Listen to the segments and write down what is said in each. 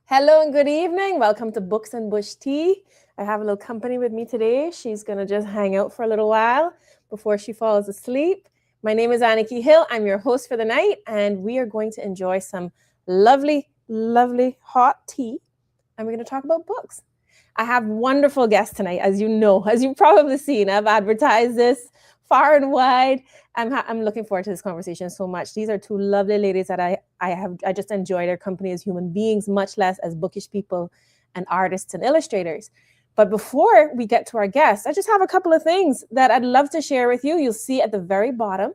Hello and good evening. Welcome to Books and Bush Tea. I have a little company with me today. She's going to just hang out for a little while before she falls asleep. My name is Aniki Hill. I'm your host for the night, and we are going to enjoy some lovely, lovely hot tea, and we're going to talk about books. I have wonderful guests tonight, as you know, as you've probably seen. I've advertised this far and wide. I'm looking forward to this conversation so much. These are two lovely ladies that I just enjoy their company as human beings, much less as bookish people and artists and illustrators. But before we get to our guests, I just have a couple of things that I'd love to share with you. You'll see at the very bottom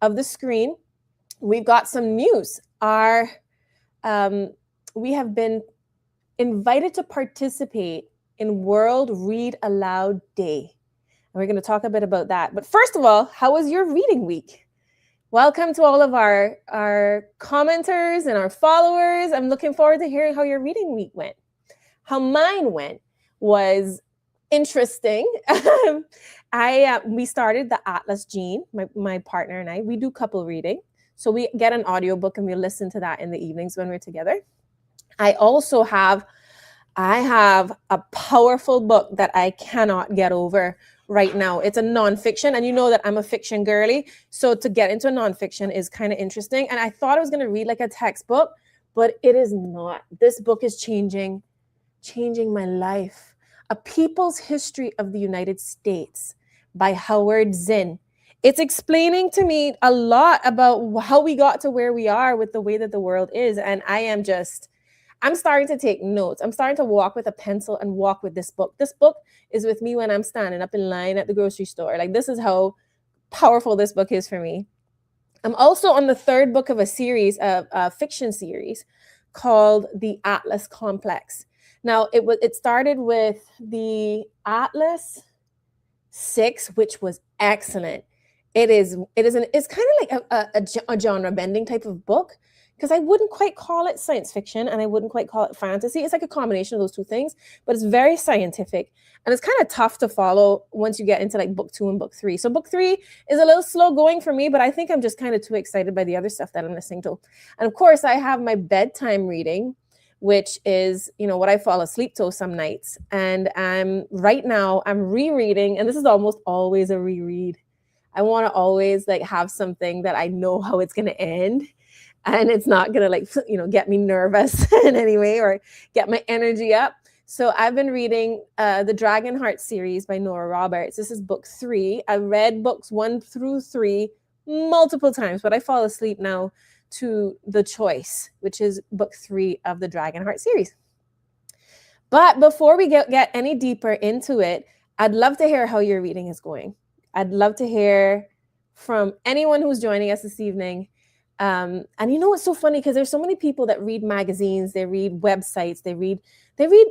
of the screen, we've got some news. We have been invited to participate in World Read Aloud Day. And we're going to talk a bit about that. But first of all, how was your reading week? Welcome to all of our commenters and our followers. I'm looking forward to hearing how your reading week went. How mine went was interesting. We started the Atlas Gene, my partner and I. We do couple reading. So we get an audiobook and we listen to that in the evenings when we're together. I have a powerful book that I cannot get over right now. It's a nonfiction, and you know that I'm a fiction girly, so to get into a nonfiction is kind of interesting. And I thought I was going to read like a textbook, but it is not. This book is changing my life. A People's History of the United States by Howard Zinn. It's explaining to me a lot about how we got to where we are with the way that the world is, and I'm starting to take notes. I'm starting to walk with a pencil and walk with this book. This book is with me when I'm standing up in line at the grocery store. Like, this is how powerful this book is for me. I'm also on the third book of a series, a fiction series called The Atlas Complex. Now, it started with the Atlas 6, which was excellent. It's kind of like a genre bending type of book, because I wouldn't quite call it science fiction and I wouldn't quite call it fantasy. It's like a combination of those two things, but it's very scientific. And it's kind of tough to follow once you get into like book 2 and book 3. So book 3 is a little slow going for me, but I think I'm just kind of too excited by the other stuff that I'm listening to. And of course, I have my bedtime reading, which is, what I fall asleep to some nights. And right now I'm rereading, and this is almost always a reread. I want to always like have something that I know how it's going to end. And it's not going to get me nervous in any way or get my energy up. So I've been reading the Dragonheart series by Nora Roberts. This is book 3. I've read books 1 through 3 multiple times, but I fall asleep now to The Choice, which is book 3 of the Dragonheart series. But before we get any deeper into it, I'd love to hear how your reading is going. I'd love to hear from anyone who's joining us this evening. And it's so funny because there's so many people that read magazines, they read websites, they read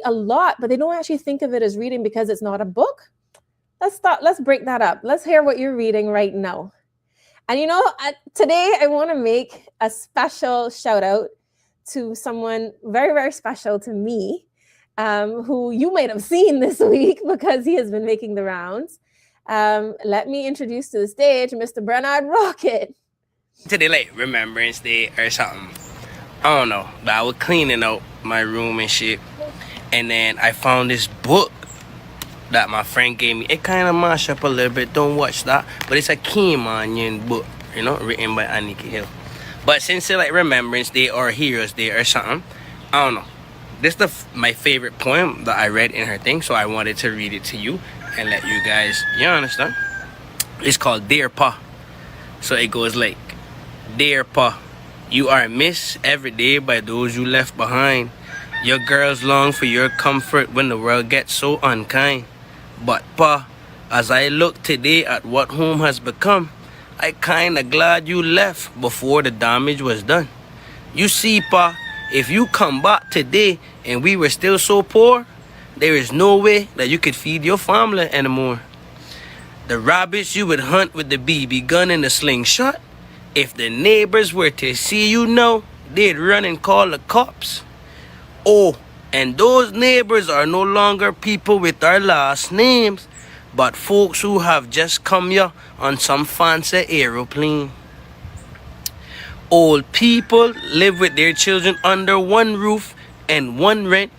a lot, but they don't actually think of it as reading because it's not a book. Let's break that up. Let's hear what you're reading right now. And today I want to make a special shout out to someone very, very special to me, who you might have seen this week because he has been making the rounds. Let me introduce to the stage Mr. Bernard Rocket. Today, like Remembrance Day or something. I don't know. But I was cleaning out my room and shit. And then I found this book that my friend gave me. It kind of mashed up a little bit. Don't watch that. But it's a Keymanian book, written by Aniki Hill. But since it's like Remembrance Day or Heroes Day or something, I don't know. This is my favorite poem that I read in her thing. So I wanted to read it to you and let you guys, understand? It's called Dear Pa. So it goes like, Dear Pa, you are missed every day by those you left behind. Your girls long for your comfort when the world gets so unkind. But Pa, as I look today at what home has become, I kinda glad you left before the damage was done. You see, Pa, if you come back today and we were still so poor, there is no way that you could feed your family anymore. The rabbits you would hunt with the BB gun and the slingshot, if the neighbors were to see you now, they'd run and call the cops. Oh, and those neighbors are no longer people with our last names, but folks who have just come here on some fancy aeroplane. Old people live with their children under one roof and one rent,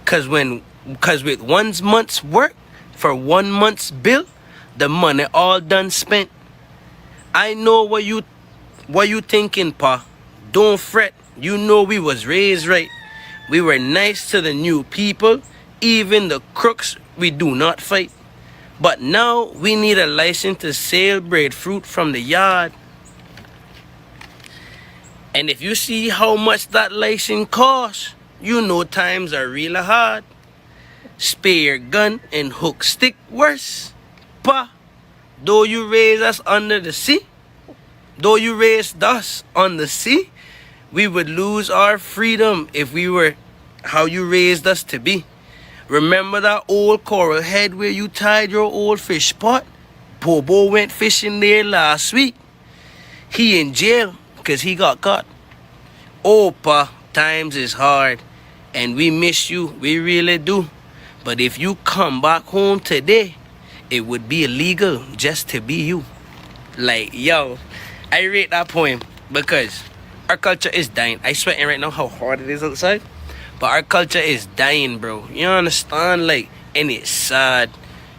cause with 1 month's work for 1 month's bill, the money all done spent. I know what you thinking, pa. Don't fret. You know we was raised right. We were nice to the new people, even the crooks we do not fight. But now we need a license to sell breadfruit from the yard. And if you see how much that license costs, you know times are really hard. Spare gun and hook stick worse. Pa, though you raise us under the sea, though you raised us on the sea, we would lose our freedom if we were how you raised us to be. Remember that old coral head where you tied your old fish pot? Bobo went fishing there last week. He in jail because he got caught. Oh, pa, times is hard. And we miss you, we really do. But if you come back home today, it would be illegal just to be you. Like, yo, I rate that poem because our culture is dying. I sweating right now how hard it is outside. But our culture is dying, bro. You understand? Like, and it's sad.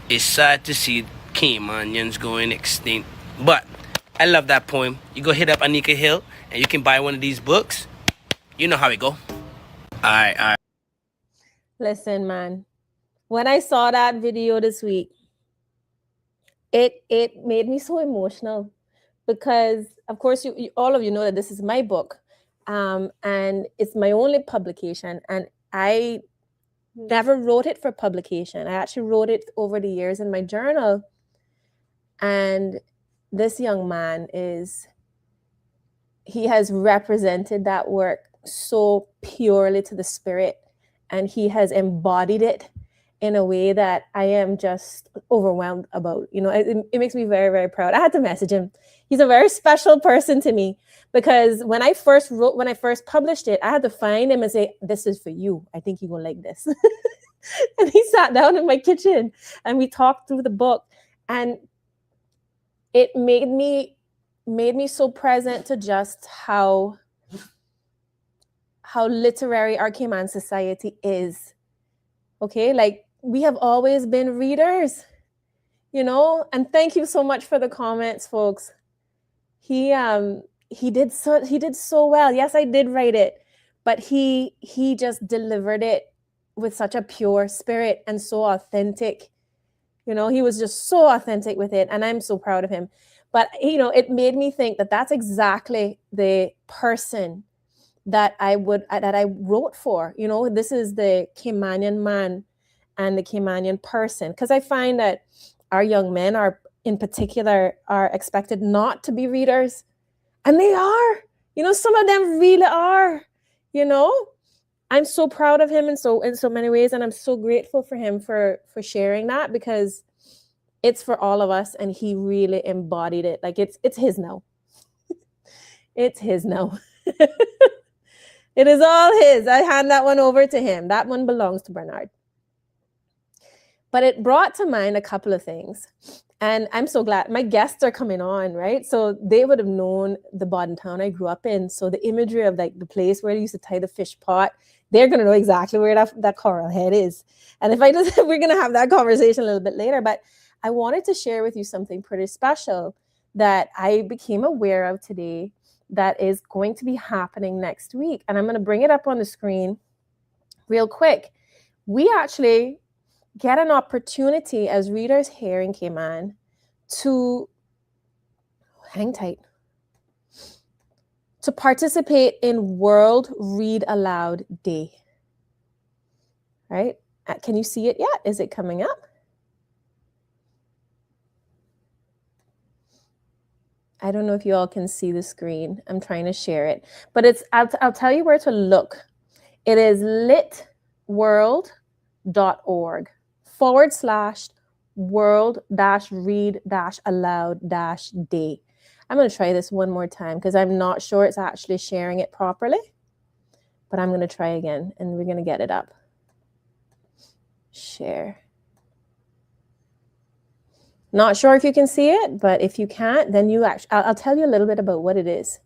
It's sad to see Caymanians going extinct. But I love that poem. You go hit up Anika Hill and you can buy one of these books. You know how it go. Alright. Listen, man. When I saw that video this week, it made me so emotional because, of course, you all of you know that this is my book. And it's my only publication, and I never wrote it for publication. I actually wrote it over the years in my journal. And this young man he has represented that work so purely to the spirit, and he has embodied it in a way that I am just overwhelmed about. You know, it makes me very, very proud. I had to message him. He's a very special person to me because when I first published it, I had to find him and say, "This is for you. I think you're gonna like this." And he sat down in my kitchen and we talked through the book, and it made me so present to just how literary our Cayman society is. Okay, like we have always been readers, you know. And thank you so much for the comments, folks. He did so well. Yes, I did write it, but he just delivered it with such a pure spirit and so authentic. You know, he was just so authentic with it, and I'm so proud of him. But you know, it made me think that that's exactly the person that I wrote for. You know, this is the Caymanian man and the Caymanian person, because I find that our young men in particular are expected not to be readers, and they are. You know, some of them really are. You know, I'm so proud of him in so many ways, and I'm so grateful for him for sharing that, because it's for all of us, and he really embodied it. Like it's his now. It's his now. It is all his. I hand that one over to him. That one belongs to Bernard. But it brought to mind a couple of things. And I'm so glad my guests are coming on, right? So they would have known the Bodden town I grew up in. So the imagery of like the place where they used to tie the fish pot, they're going to know exactly where that coral head is. And we're going to have that conversation a little bit later. But I wanted to share with you something pretty special that I became aware of today that is going to be happening next week. And I'm going to bring it up on the screen real quick. We actually get an opportunity as readers here in Cayman to, hang tight, to participate in World Read Aloud Day. Right? Can you see it yet? Is it coming up? I don't know if you all can see the screen. I'm trying to share it, but I'll tell you where to look. It is litworld.org/world-read-aloud-day. I'm going to try this one more time because I'm not sure it's actually sharing it properly, but I'm going to try again and we're going to get it up. Share. Not sure if you can see it, but if you can't, then I'll tell you a little bit about what it is.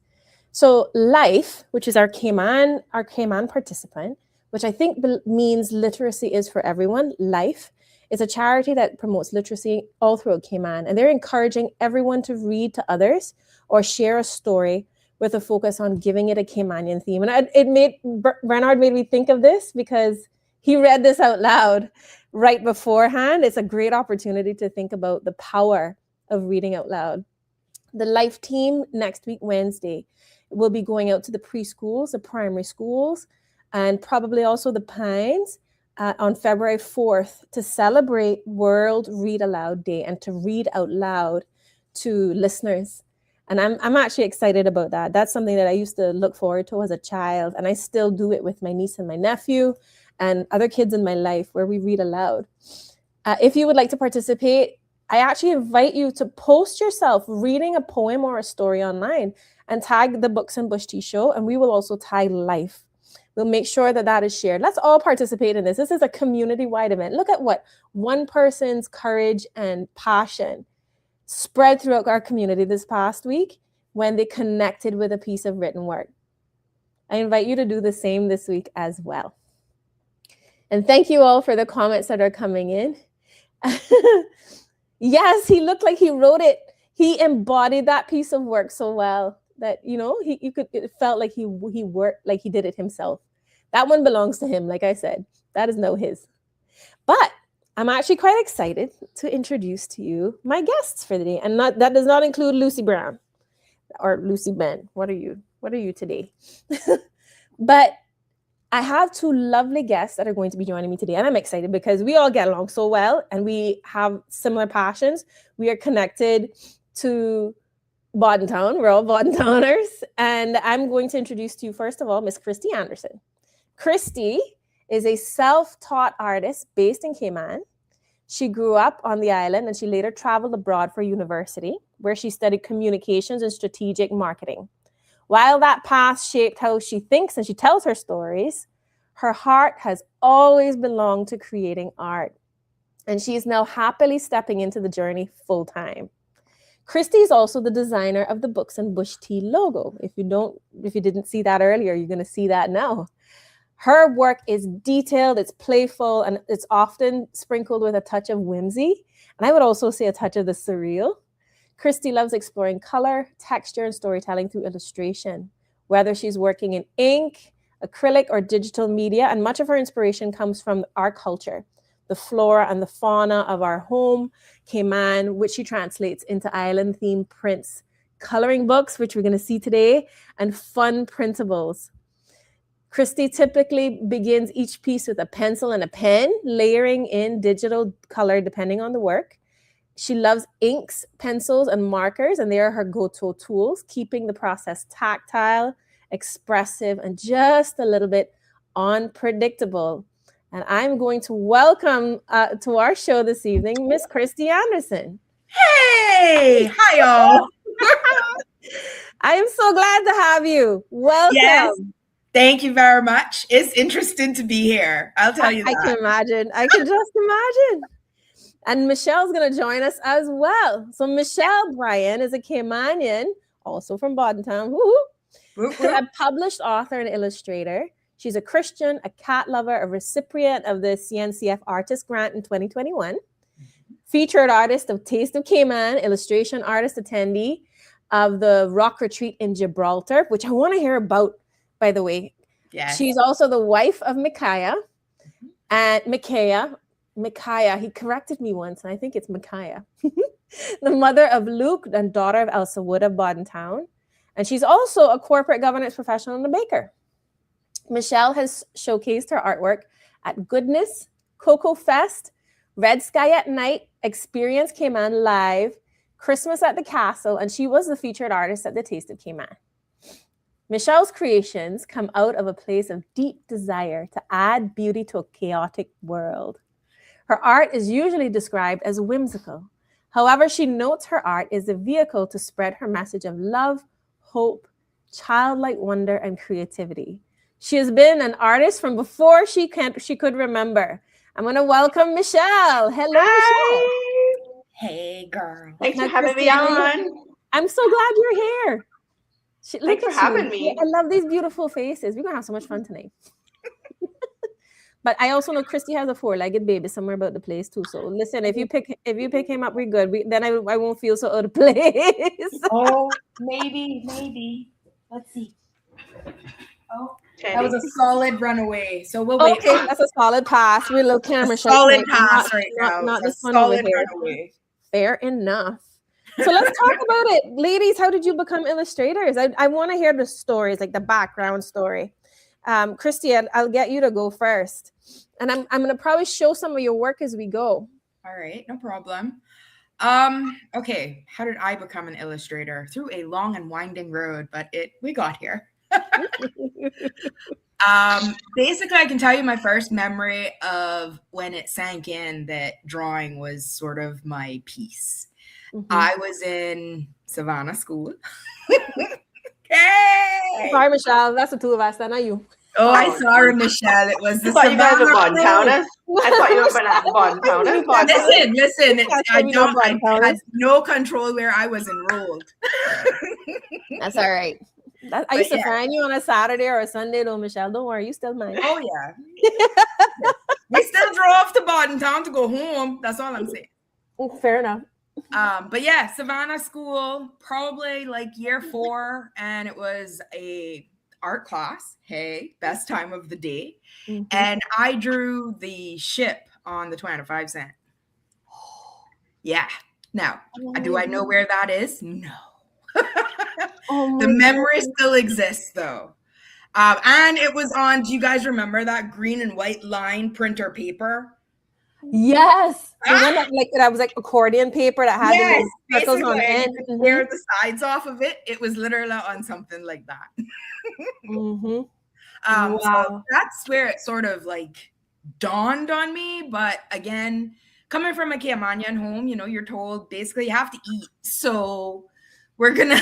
So Life, which is our Cayman participant, which I think means literacy is for everyone. Life is a charity that promotes literacy all throughout Cayman, and they're encouraging everyone to read to others or share a story with a focus on giving it a Caymanian theme. And Bernard made me think of this because he read this out loud right beforehand. It's a great opportunity to think about the power of reading out loud. The Life team next week, Wednesday, will be going out to the preschools, the primary schools, and probably also the Pines on February 4th to celebrate World Read Aloud Day and to read out loud to listeners. And I'm actually excited about that. That's something that I used to look forward to as a child, and I still do it with my niece and my nephew and other kids in my life where we read aloud. If you would like to participate, I actually invite you to post yourself reading a poem or a story online and tag the Books and Bush Tea Show, and we will also tag Life. We'll make sure that that is shared. Let's all participate in this. This is a community-wide event. Look at what one person's courage and passion spread throughout our community this past week when they connected with a piece of written work. I invite you to do the same this week as well. And thank you all for the comments that are coming in. Yes, he looked like he wrote it. He embodied that piece of work so well that, you know, it felt like he worked, like he did it himself. That one belongs to him, like I said. That is no his. But I'm actually quite excited to introduce to you my guests for the day. And that does not include Lucy Brown or Lucy Ben. What are you today? But I have two lovely guests that are going to be joining me today. And I'm excited because we all get along so well and we have similar passions. We are connected to Bordentown. We're all Bordentowners. And I'm going to introduce to you, first of all, Miss Kristi Anderson. Kristi is a self-taught artist based in Cayman. She grew up on the island and she later traveled abroad for university, where she studied communications and strategic marketing. While that path shaped how she thinks and she tells her stories, her heart has always belonged to creating art. And she is now happily stepping into the journey full time. Kristi is also the designer of the Books and Bush Tea logo. If you didn't see that earlier, you're going to see that now. Her work is detailed, it's playful, and it's often sprinkled with a touch of whimsy. And I would also say a touch of the surreal. Kristi loves exploring color, texture, and storytelling through illustration, whether she's working in ink, acrylic, or digital media. And much of her inspiration comes from our culture, the flora and the fauna of our home, Cayman, which she translates into island-themed prints, coloring books, which we're going to see today, and fun printables. Kristi typically begins each piece with a pencil and a pen, layering in digital color depending on the work. She loves inks, pencils, and markers, and they are her go-to tools, keeping the process tactile, expressive, and just a little bit unpredictable. And I'm going to welcome to our show this evening, Miss Kristi Anderson. Hey, hi y'all. I am so glad to have you. Welcome. Yes, thank you very much. It's interesting to be here. I'll tell you that. I can imagine. I can just imagine. And Michelle's going to join us as well. So Michelle Bryan is a Caymanian, also from Bordentown, a published author and illustrator. She's a Christian, a cat lover, a recipient of the CNCF Artist Grant in 2021, featured artist of Taste of Cayman, illustration artist attendee of the Rock Retreat in Gibraltar, which I want to hear about, by the way. Yes. She's also the wife of Micaiah and Micaiah, he corrected me once, and I think it's Micaiah, the mother of Luke and daughter of Elsa Wood of Bordentown. And she's also a corporate governance professional and a baker. Michelle has showcased her artwork at Goodness, Cocoa Fest, Red Sky at Night, Experience Cayman Live, Christmas at the Castle, and she was the featured artist at the Taste of Cayman. Michelle's creations come out of a place of deep desire to add beauty to a chaotic world. Her art is usually described as whimsical. However, she notes her art is a vehicle to spread her message of love, hope, childlike wonder, and creativity. She has been an artist from before she could remember. I'm going to welcome Michelle. Hello, Hi. Michelle. Hey, girl. Thanks for having me on. I'm so glad you're here. Thanks for having me. I love these beautiful faces. We're going to have so much fun tonight. But I also know Kristi has a 4-legged baby somewhere about the place too. So listen, if you pick him up, we're good. Then I won't feel so out of place. Oh, maybe. Let's see. Oh, that was a solid runaway. So we'll wait. Okay, that's a solid pass. We're a little camera shy. Solid pass right now. Not this one over here. Runaway. Fair enough. So let's talk about it. Ladies, how did you become illustrators? I want to hear the stories, like the background story. Kristi, I'll get you to go first. And I'm going to probably show some of your work as we go. All right, no problem. Okay, how did I become an illustrator? Through a long and winding road, but we got here. Basically, I can tell you my first memory of when it sank in that drawing was sort of my piece. I was in Savannah school. Hey! Sorry, Michelle. That's the two of us. That's not you. Oh, I saw her, Michelle. It was the Savannah. You guys were bond counters. I thought you were going to have bond counters. Listen. I had no control where I was enrolled. That's all right. I used to find you on a Saturday or a Sunday, though, Michelle. Don't worry, you still mine. Oh yeah. We still drove to Bordentown to go home. That's all I'm saying. Fair enough. But yeah, Savannah school, probably like year 4, and it was a art class. Hey, best time of the day. And I drew the ship on the 25 cent. Yeah. Now, do I know where that is? No. The memory still exists though. And it was on, do you guys remember that green and white line printer paper? Yes. The one that was like accordion paper that had the circles on it. You could tear the sides off of it. It was literally on something like that. Wow. So that's where it sort of like dawned on me. But again, coming from a Caymanian home, you're told basically you have to eat. So we're gonna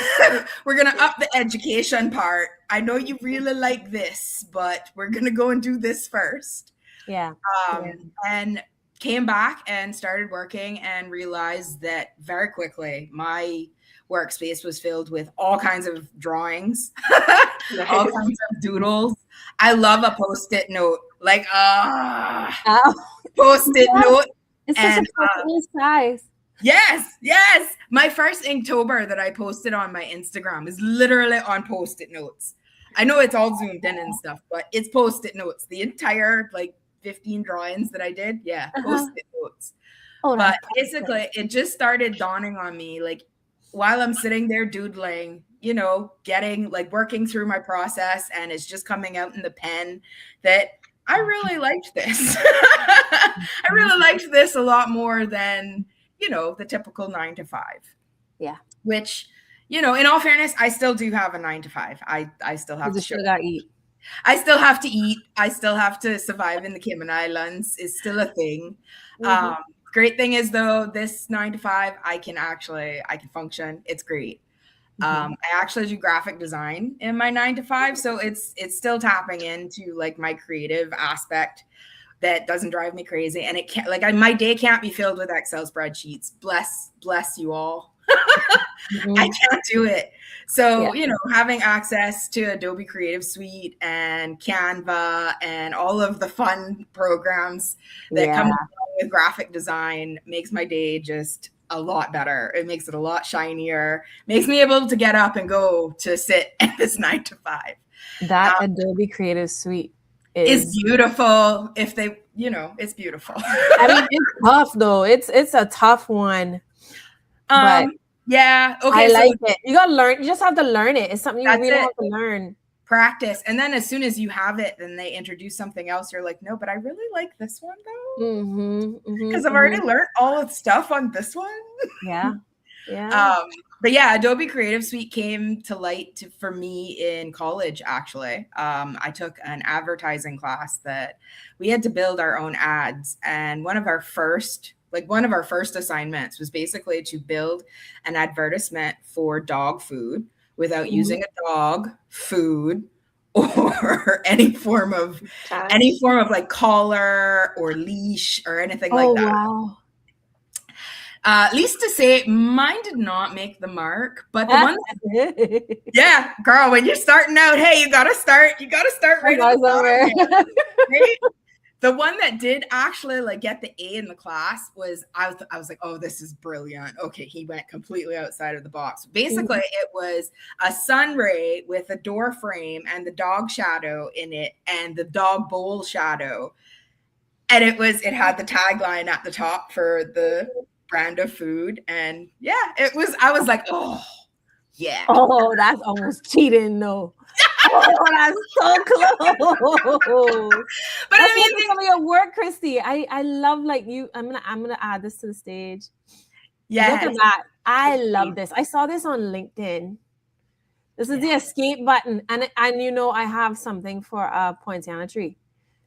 up the education part. I know you really like this, but we're gonna go and do this first. Yeah. And came back and started working and realized that very quickly my workspace was filled with all kinds of drawings, all kinds of doodles. I love a Post-it note, like Post-it note. It's such a cool size. Yes. My first Inktober that I posted on my Instagram is literally on Post-it notes. I know it's all zoomed in and stuff, but it's Post-it notes. The entire 15 drawings that I did, Post-it notes. But basically, it just started dawning on me, while I'm sitting there doodling, getting working through my process, and it's just coming out in the pen, that I really liked this. I really liked this a lot more than the typical 9 to 5. Yeah. Which, in all fairness, I still do have a 9 to 5. I still have to eat. I still have to eat. I still have to survive in the Cayman Islands. It's still a thing. Great thing is though, this 9 to 5, I can function. It's great. I actually do graphic design in my 9 to 5. So it's still tapping into my creative aspect that doesn't drive me crazy. And it can't, my day can't be filled with Excel spreadsheets. Bless you all. I can't do it. So, having access to Adobe Creative Suite and Canva and all of the fun programs that come along with graphic design makes my day just a lot better. It makes it a lot shinier, makes me able to get up and go to sit at this 9 to 5. That Adobe Creative Suite is beautiful. If they, it's beautiful. I mean, it's tough though. It's a tough one. But yeah. Okay. I like it. You gotta learn. You just have to learn it. It's something you really have to learn. Practice. And then as soon as you have it, then they introduce something else. You're like, no, but I really like this one though. Because I've already learned all the stuff on this one. Yeah. But yeah, Adobe Creative Suite came to light for me in college, actually. I took an advertising class that we had to build our own ads. And one of our first assignments was basically to build an advertisement for dog food without using a dog, food, or any form of collar or leash or anything like that. Wow. Least to say, mine did not make the mark, but the one yeah, girl, when you're starting out, hey, you gotta start right? The one that did actually like get the A in the class was I was like, oh, this is brilliant. Okay, he went completely outside of the box. Basically, it was a sun ray with a door frame and the dog shadow in it and the dog bowl shadow. And it had the tagline at the top for the brand of food. And yeah, I was like, oh yeah. Oh, that's almost cheating, no. Oh, that's so close. But I mean, some of your work, Kristi. I love like you. I'm gonna add this to the stage. Yeah, look at that. I love this. I saw this on LinkedIn. This is the escape button, and you know I have something for a Poinciana tree,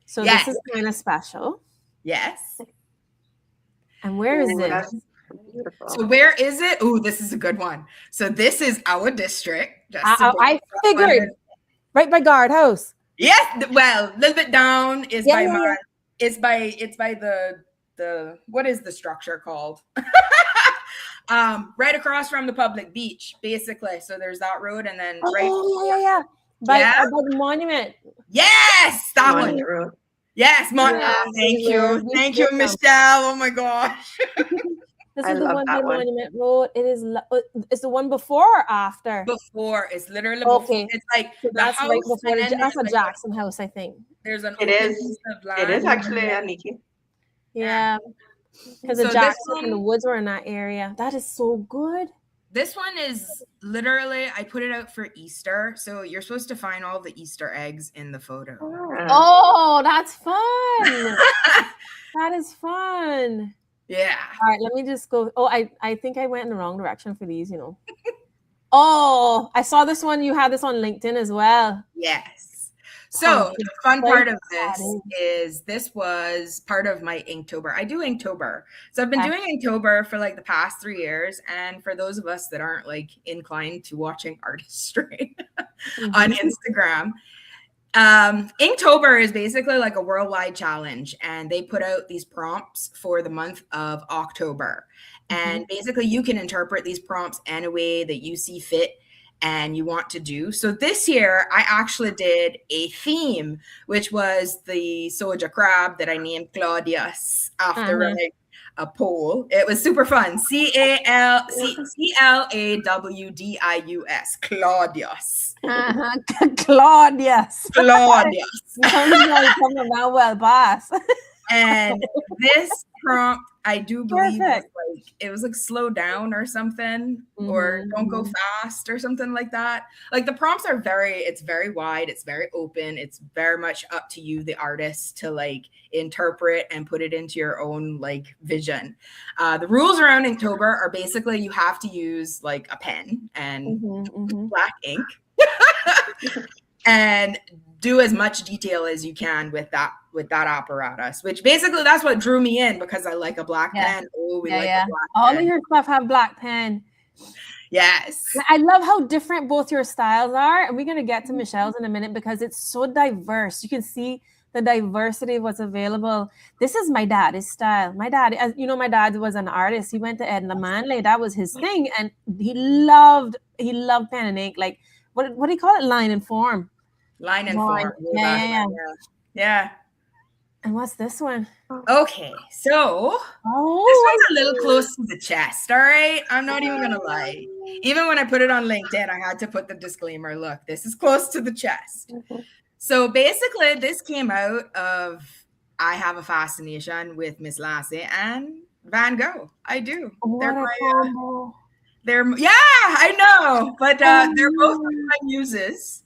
so this is kind of special. Yes. And where is it? Beautiful. So where is it? Oh, this is a good one. So this is our district. I figured. Right by guardhouse. Yes, well, a little bit down is by mine. It's by the what is the structure called? Right across from the public beach, basically. So there's that road, and then by the monument. Yes, that Monument one. Road. Yes, thank you, Michelle. Oh my gosh. This is the one by Monument Road. It's the one before or after? Before. It's literally okay. Before. It's like so that's house right before. That's a like Jackson house, I think. There's an It is actually a Nikki. Yeah. Because the Jackson and the woods were in that area. That is so good. This one is literally, I put it out for Easter. So you're supposed to find all the Easter eggs in the photo. Oh, that's fun. That is fun. Yeah. All right, let me just go. Oh, I think I went in the wrong direction for these, you know. Oh, I saw this one. You had this on LinkedIn as well. Yes. So the fun part of this was part of my Inktober. I do Inktober. So I've been doing Inktober for like the past 3 years. And for those of us that aren't like inclined to watching artistry on Instagram, Inktober is basically like a worldwide challenge, and they put out these prompts for the month of October. And basically you can interpret these prompts any way that you see fit and you want to do. So this year I actually did a theme, which was the Soja crab that I named Claudius after a pole. It was super fun. CLAWDIUS, Claudius. Claudius. Well, boss. And this prompt, I do believe it was like slow down or something, or don't go fast or something like that. Like the prompts are it's very wide, it's very open, it's very much up to you, the artist, to like interpret and put it into your own like vision. The rules around Inktober are basically you have to use like a pen and black ink and do as much detail as you can with that apparatus, which basically that's what drew me in, because I like a black pen. Oh, we like a black all pen. of your stuff have black pen. Yes. I love how different both your styles are. And we're going to get to Michelle's in a minute because it's so diverse. You can see the diversity of what's available. This is my dad's style. My dad, as you know, my dad was an artist. He went to Edna Manley. That was his thing. And he loved pen and ink. Like, what do you call it? Line and form. Line and form. Yeah. And what's this one? Okay, so this one's a little close to the chest, all right? I'm not even going to lie. Even when I put it on LinkedIn, I had to put the disclaimer, look, this is close to the chest. So basically, this came out of, I have a fascination with Miss Lassie and Van Gogh. I do. They're I know, but they're both my muses.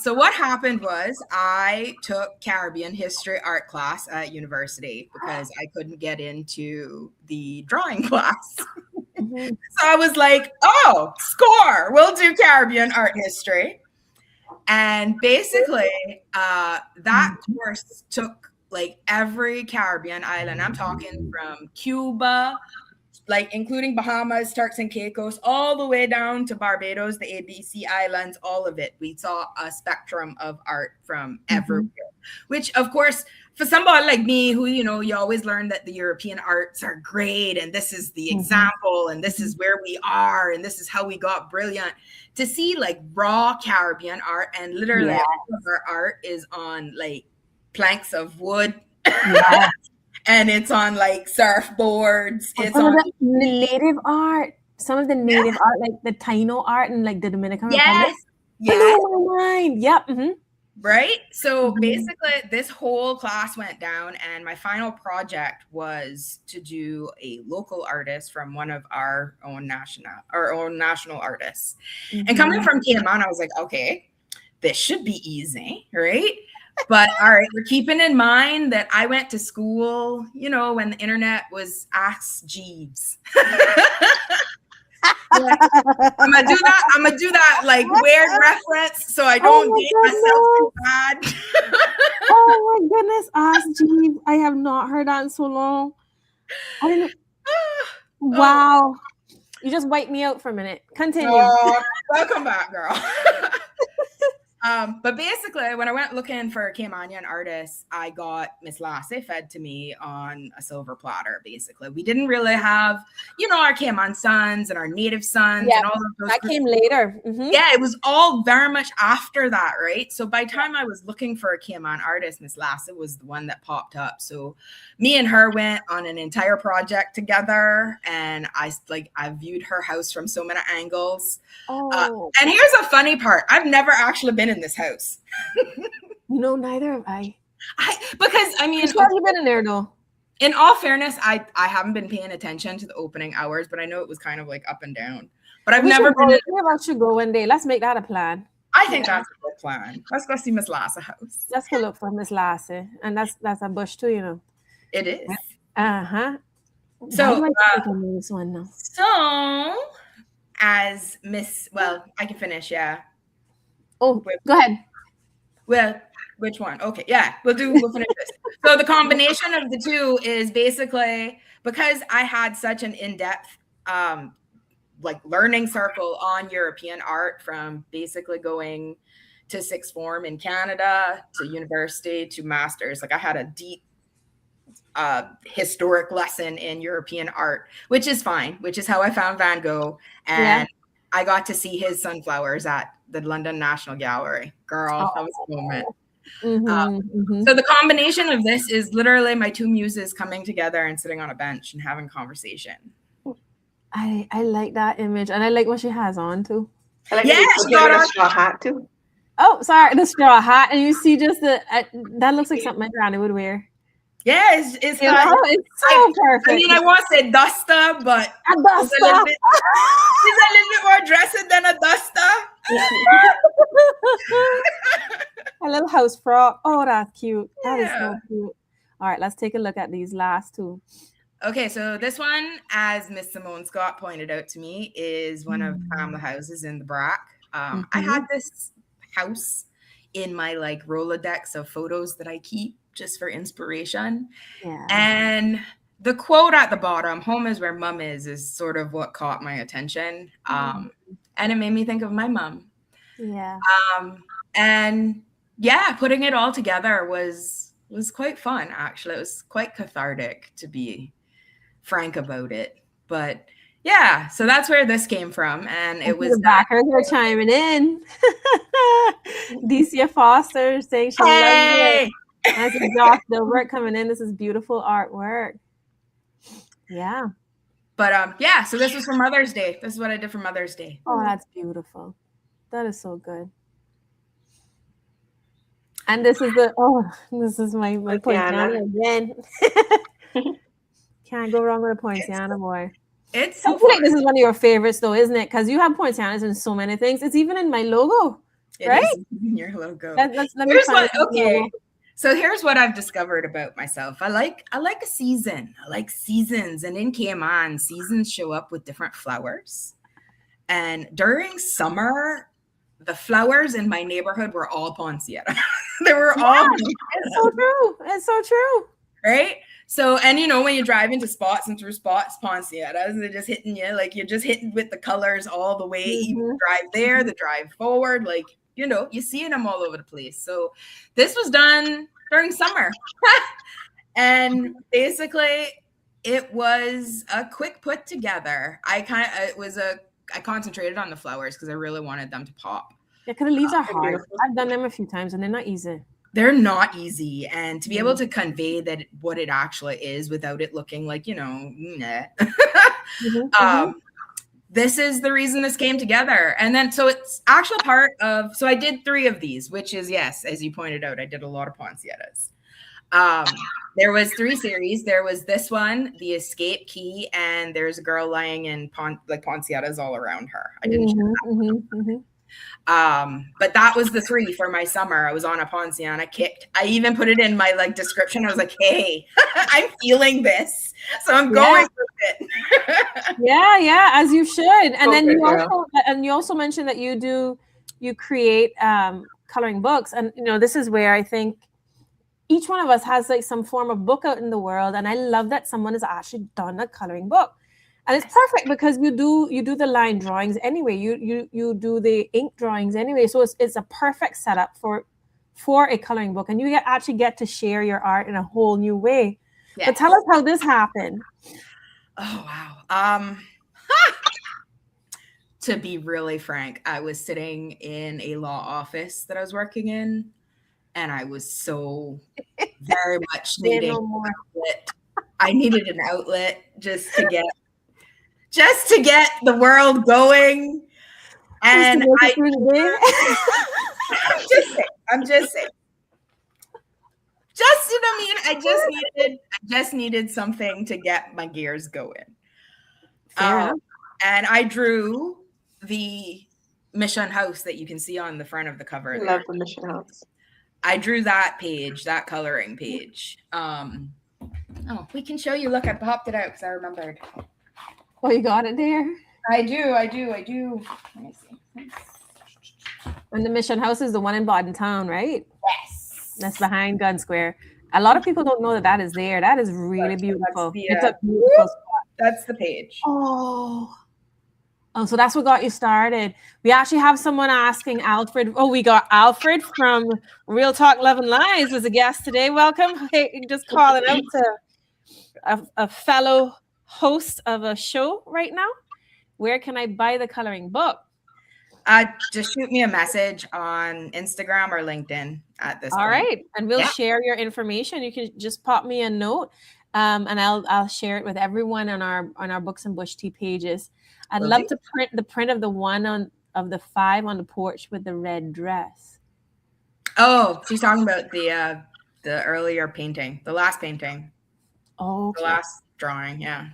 So what happened was I took Caribbean history art class at university because I couldn't get into the drawing class. So I was like, oh, score, we'll do Caribbean art history. And basically that course took like every Caribbean island. I'm talking from Cuba, like including Bahamas, Turks and Caicos, all the way down to Barbados, the ABC Islands, all of it. We saw a spectrum of art from everywhere, which of course, for somebody like me who, you know, you always learn that the European arts are great and this is the example and this is where we are and this is how we got brilliant. To see like raw Caribbean art and literally all of our art is on like planks of wood. Yeah. And it's on like surfboards. It's Some on of the native art. Some of the native art, like the Taino art in like the Dominican Republic. Yes. Blew my mind. Yep. Mm-hmm. Right. So basically, this whole class went down, and my final project was to do a local artist from one of our own national artists. And coming from Cayman, I was like, okay, this should be easy, right? But all right, we're keeping in mind that I went to school, you know, when the internet was Ask Jeeves. I'm gonna do that like weird reference so I don't date myself too bad. Oh my goodness, Ask Jeeves. I have not heard that in so long. I didn't. Wow. You just wiped me out for a minute. Continue. Welcome back, girl. But basically, when I went looking for Caymanian artists, I got Miss Lassie fed to me on a silver platter, basically. We didn't really have, you know, our Cayman sons and our native sons and all of those. That came later. Mm-hmm. Yeah, it was all very much after that, right? So by the time I was looking for a Cayman artist, Miss Lassie was the one that popped up. So me and her went on an entire project together, and I viewed her house from so many angles. And here's a funny part. I've never actually been in this house. No, neither have I. Because I mean, where have you been in there though? In all fairness, I haven't been paying attention to the opening hours, but I know it was kind of like up and down. But I've never been. Maybe I should go one day. Let's make that a plan. I think that's a good plan. Let's go see Miss Lassie's house. Let's go look for Miss Lassie, and that's a bush too, you know. It is. So as Miss, well, I can finish. Yeah. Oh, go ahead. Well, which one? Okay, yeah, we'll finish this. So the combination of the two is basically because I had such an in-depth like learning circle on European art, from basically going to sixth form in Canada to university to masters. Like I had a deep historic lesson in European art, which is fine, which is how I found Van Gogh. And I got to see his sunflowers at the London National Gallery. Girl, that was a moment. So the combination of this is literally my two muses coming together and sitting on a bench and having conversation. I like that image, and I like what she has on too. I like she got a straw hat too. Oh, sorry, the straw hat, and you see just that looks like something my granny would wear. Yeah, it's it's so perfect. I mean, I want to say duster, but a duster. She's a little bit more dressed than a duster. A little house frock. Oh, that's cute. That is so cute. All right, let's take a look at these last two. Okay, so this one, as Miss Simone Scott pointed out to me, is one of the houses in the Brack. I had this house in my like Rolodex of photos that I keep just for inspiration. Yeah. And the quote at the bottom, "Home is where mom is sort of what caught my attention. And it made me think of my mom. Yeah. And yeah, putting it all together was quite fun, actually. It was quite cathartic, to be frank about it. But yeah, so that's where this came from. And it was the backers are chiming in. Decia Foster saying she loves it. As a Josh Dilbert coming in. This is beautiful artwork. Yeah. But yeah, so this was for Mother's Day. This is what I did for Mother's Day. Oh, that's beautiful. That is so good. And this is my poinsettia again. Can't go wrong with a poinsettia, boy. It's so I feel like this is one of your favorites though, isn't it? Because you have poinsettias in so many things. It's even in my logo. Right? It is in your logo. So here's what I've discovered about myself. I like a season. I like seasons. And in Cayman, seasons show up with different flowers. And during summer, the flowers in my neighborhood were all poinsettia. They were all. It's so true. It's so true. Right? So, and you know, when you drive into spots and through spots, poinsettias, they're just hitting you. Like you're just hitting with the colors all the way. You drive there, the drive forward, like, you know, you're seeing them all over the place. So this was done during summer. And basically it was a quick put together. I concentrated on the flowers because I really wanted them to pop. Yeah, because the leaves are hard. I've done them a few times and they're not easy. they're not easy, and to be able to convey that what it actually is without it looking like, nah. This is the reason this came together. And then, so it's actual part of, so I did 3 of these, which is, yes, as you pointed out, I did a lot of Poinsettias. There was 3 series. There was this one, the escape key, and there's a girl lying in Poinsettias all around her. I didn't share that. But that was the 3 for my summer. I was on a Poinciana kicked. I even put it in my description. I was like, hey, I'm feeling this, so I'm going with it. yeah, as you should. And then you also mentioned that you create coloring books, and this is where I think each one of us has some form of book out in the world, and I love that someone has actually done a coloring book. And it's perfect because you do the line drawings anyway. You do the ink drawings anyway. So it's a perfect setup for a coloring book, and you actually get to share your art in a whole new way. Yes. But tell us how this happened. Oh wow. To be really frank, I was sitting in a law office that I was working in, and I was so very much needing an outlet. I needed an outlet just to get the world going. And I'm just saying. I just needed something to get my gears going. And I drew the Mission House that you can see on the front of the cover. I love the Mission House. I drew that page, that coloring page. We can show you. Look, I popped it out because I remembered. Oh, you got it there? I do. Let me see. And the Mission House is the one in Bodden Town, right? Yes. That's behind Gun Square. A lot of people don't know that is there. That is really beautiful. It's a beautiful spot. That's the page. Oh, so that's what got you started. We actually have someone asking Alfred. Oh, we got Alfred from Real Talk Love and Lies as a guest today. Welcome. Hey, just calling out to a fellow host of a show right now. Where can I buy the coloring book? Just shoot me a message on Instagram or LinkedIn at this point. All right. And we'll share your information. You can just pop me a note. And I'll share it with everyone on our Books and Bush Tea pages. I'd love to print the print of the one of the 5 on the porch with the red dress. Oh, she's talking about the earlier painting, the last painting. Oh, okay. The last drawing, yeah.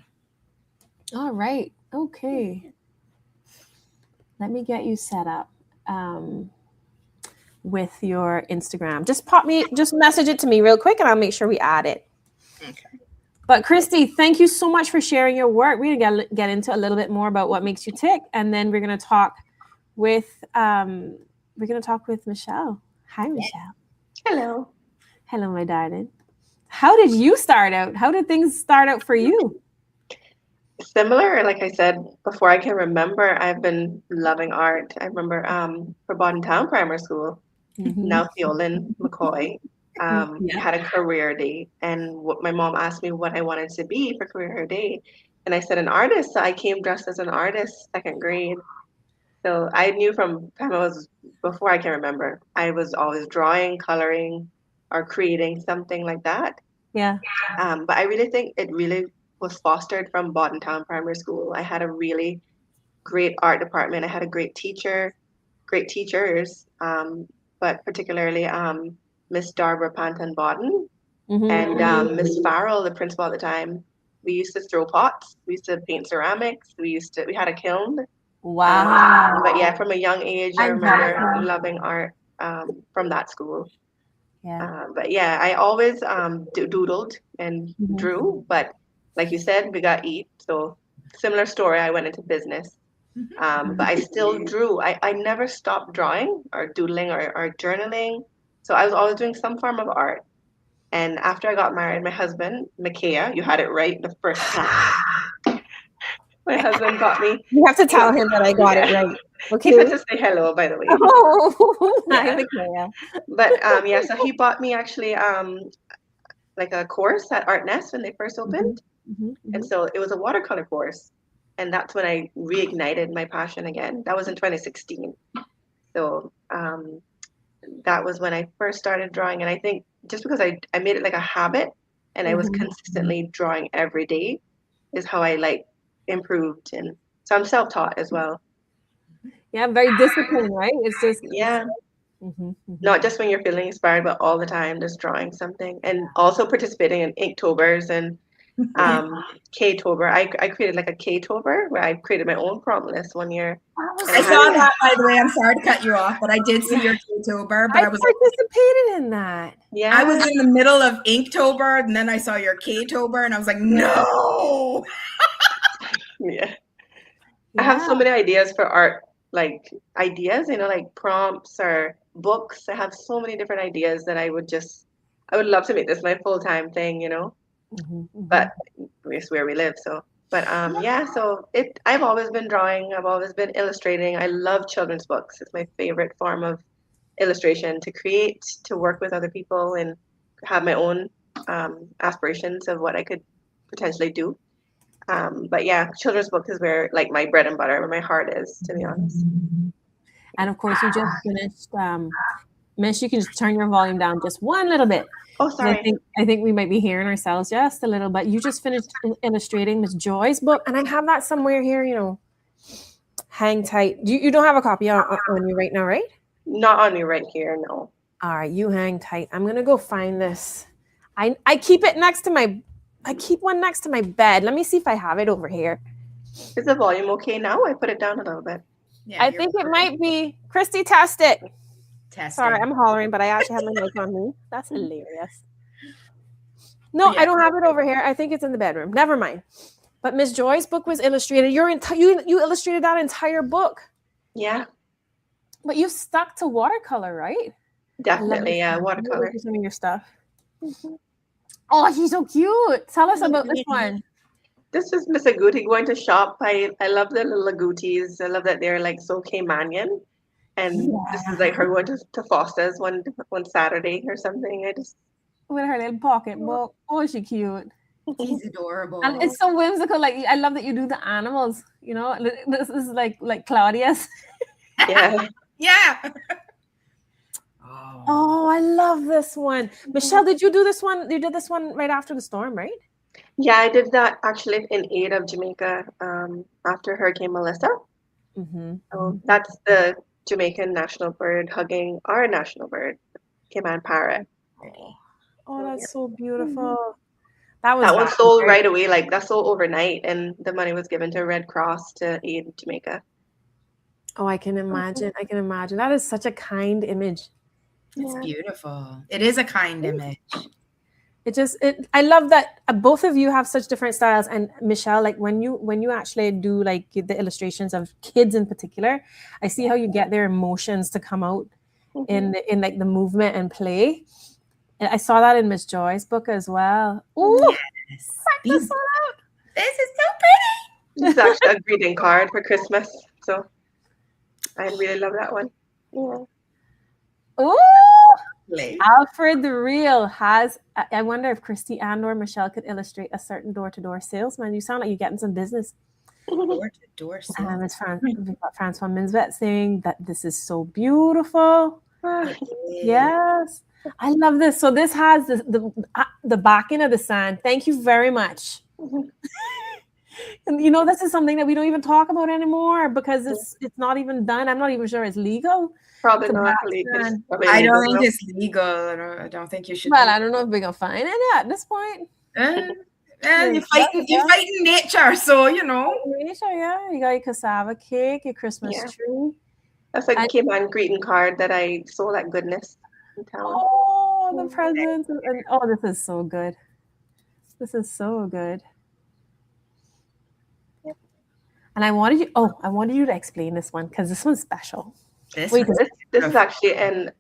All right. Okay. Let me get you set up with your Instagram. Just message it to me real quick and I'll make sure we add it. Okay. But Kristi, thank you so much for sharing your work. We're gonna get into a little bit more about what makes you tick, and then we're gonna talk with Michelle. Hi, Michelle. Hello. Hello, my darling. How did you start out? How did things start out for you? Similar, like I said before, I can remember I've been loving art. I remember for Bodden Town Primary School, now Theolin McCoy. Had a career day, and my mom asked me what I wanted to be for career day, and I said an artist. So I came dressed as an artist, 2nd grade. So I knew from time before I can remember, I was always drawing, coloring, or creating something like that. Yeah. But I really think it really was fostered from Bodden Town Primary School. I had a really great art department. I had a great teachers, but particularly Miss Darbra Panton Bodden and Miss Farrell, the principal at the time. We used to throw pots. We used to paint ceramics. We had a kiln. Wow. But yeah, from a young age, I remember loving art from that school. Yeah. But yeah, I always doodled and drew. But like you said, we got eat. So similar story. I went into business. But I still drew. I never stopped drawing or doodling or journaling. So I was always doing some form of art. And after I got married, my husband, Micaiah, you had it right the first time. My husband got me. You have to tell him that I got it right. Okay. He said to say hello, by the way. Oh, hi, Micaiah. But so he bought me actually like a course at Art Nest when they first opened. And so it was a watercolor course. And that's when I reignited my passion again. That was in 2016. So that was when I first started drawing. And I think just because I made it like a habit and I was consistently drawing every day is how I like improved. And so I'm self-taught as well. Yeah, very disciplined, right? It's just Yeah. Not just when you're feeling inspired, but all the time just drawing something. And also participating in Inktober's and K-tober. I created like a K-tober where I created my own prompt list one year. I saw that, by the way. I'm sorry to cut you off, but I did see your K-tober. But I participated in that. Yeah. I was in the middle of Inktober, and then I saw your K-tober, and I was like, no. Yeah. I have so many ideas for art, like ideas, like prompts or books. I have so many different ideas that I would love to make this my full-time thing, but it's where we live. So, but so I've always been drawing. I've always been illustrating. I love children's books. It's my favorite form of illustration, to create, to work with other people, and have my own aspirations of what I could potentially do. But yeah, children's book is where like my bread and butter, where my heart is, to be honest. And of course, you just finished. Miss, you can just turn your volume down just one little bit. Oh, sorry. I think we might be hearing ourselves just a little bit. You just finished illustrating Miss Joy's book, and I have that somewhere here. Hang tight. You don't have a copy on you right now, right? Not on me right here, no. All right, you hang tight. I'm gonna go find this. I keep it next to my. I keep one next to my bed. Let me see if I have it over here. Is the volume okay now? I put it down a little bit. Yeah, I think it might be. Kristi, test it. Test. Sorry, I'm hollering, but I actually have my mic on me. That's hilarious. No, I don't have it over here. I think it's in the bedroom. Never mind. But Miss Joy's book was illustrated. You illustrated that entire book. Yeah. But you stuck to watercolor, right? Definitely, yeah, watercolor. Some of your stuff. Oh, he's so cute. Tell us about this one. This is Miss Agouti going to shop. I love the little Agoutis. I love that they're like so Caymanian. And this is like her going to Foster's one Saturday or something. With her little pocket book. Oh, she's cute. He's adorable. And it's so whimsical. Like, I love that you do the animals. This is like Claudia's. Yeah. Yeah. Oh, I love this one. Michelle, did you do this one? You did this one right after the storm, right? Yeah, I did that actually in aid of Jamaica after Hurricane Melissa. So that's the Jamaican national bird hugging our national bird, Cayman parrot. Oh, that's so beautiful. That one sold right away. Like that sold overnight, and the money was given to Red Cross to aid Jamaica. Oh, I can imagine. I can imagine. That is such a kind image. It's beautiful. It is a kind image. I love that both of you have such different styles. And Michelle, like when you actually do like the illustrations of kids in particular, I see how you get their emotions to come out in like the movement and play. And I saw that in Miss Joy's book as well. Oh, yes. This is so pretty. This is actually a greeting card for Christmas. So I really love that one. Yeah. Oh, Alfred the Real has. I wonder if Kristi and or Michelle could illustrate a certain door-to-door salesman. You sound like you're getting some business. Door-to-door salesman. It's Francois Minsvet saying that this is so beautiful. Yes, I love this. So this has the backing of the sand. Thank you very much. And this is something that we don't even talk about anymore because it's not even done. I'm not even sure it's legal. Probably not legal. I don't think it's legal. I don't think you should. Well, I don't know if we're gonna find it at this point. You're fighting nature, so Nature, yeah. You got your cassava cake, your Christmas tree. That's a Cayman greeting card that I sold at Goodness in town. Oh, the presents! This is so good. This is so good. And I wanted you to explain this one because this one's special. This is actually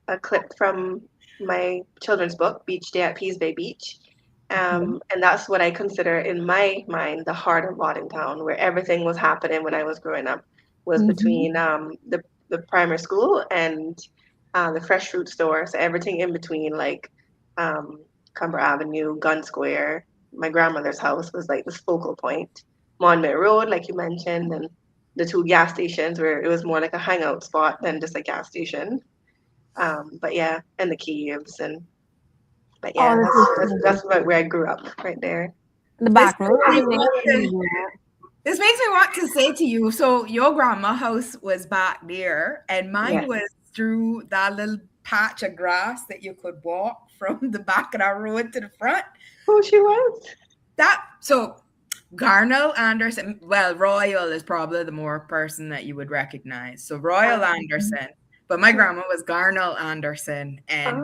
a clip from my children's book, Beach Day at Peace Bay Beach. And that's what I consider in my mind the heart of Boddington, where everything was happening when I was growing up, was between the primary school and the fresh fruit store. So everything in between, like Cumber Avenue, Gun Square, my grandmother's house was like this focal point. Monmouth Road, like you mentioned, and the two gas stations where it was more like a hangout spot than just a gas station. But yeah, and the caves but yeah, that's where I grew up, right there. The back road. This makes me want to say to you, so your grandma's house was back there, and mine was through that little patch of grass that you could walk from the back of that road to the front. Oh, she was? So Garnell Anderson, well, Royal is probably the more person that you would recognize. So Royal Anderson, but my grandma was Garnell Anderson, and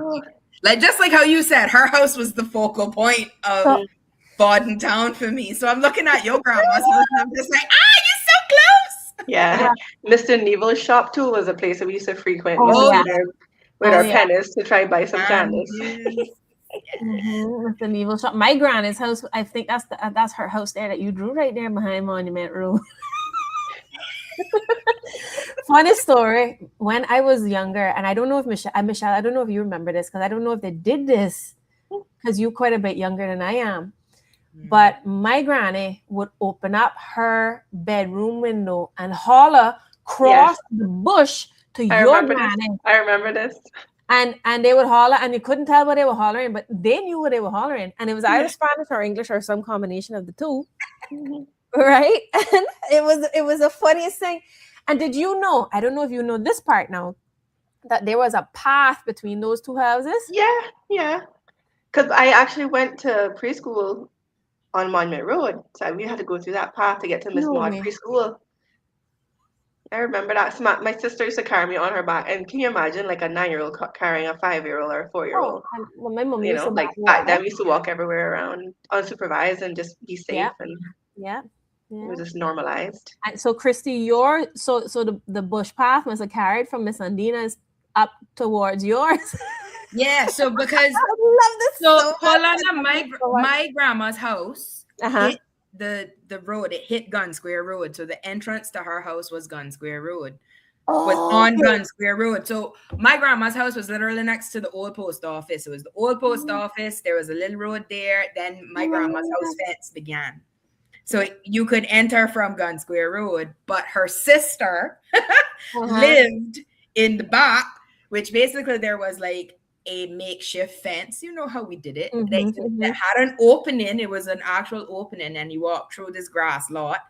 just like how you said, her house was the focal point of Bodden Town for me. So I'm looking at your grandma's house and I'm just like, you're so close. Yeah. Mr. Neville's shop too was a place that we used to frequent with our pennies to try and buy some candies. Mr. Neville's shop. My granny's house, I think that's her house there that you drew right there behind Monument Road. Funny story. When I was younger, and I don't know if Michelle, I don't know if you remember this, because I don't know if they did this, because you're quite a bit younger than I am. But my granny would open up her bedroom window and holler across the bush to your granny. I remember this. And they would holler, and you couldn't tell what they were hollering, but they knew what they were hollering. And it was either Spanish or English or some combination of the two. Right? And it was the funniest thing. And did you know, I don't know if you know this part now, that there was a path between those two houses? Yeah. Because I actually went to preschool on Monument Road. So we had to go through that path to get to Miss Maud preschool. I remember that. So my sister used to carry me on her back. And can you imagine like a 9-year-old carrying a 5-year-old or a 4-year-old? Well, my mom used to like back then we used to walk everywhere around unsupervised and just be safe. Yeah. It was just normalized. And so Kristi, the bush path must have carried from Miss Undina's up towards yours. Yeah, so because I love this. So hold on, my grandma's house hit the road. It hit Gun Square Road. So the entrance to her house was Gun Square Road. Was on Gun Square Road. So my grandma's house was literally next to the old post office. It was the old post office. There was a little road there. Then my grandma's house fence began. So you could enter from Gun Square Road, but her sister lived in the back, which basically there was like a makeshift fence. You know how we did it. It had an opening. It was an actual opening, and you walk through this grass lot,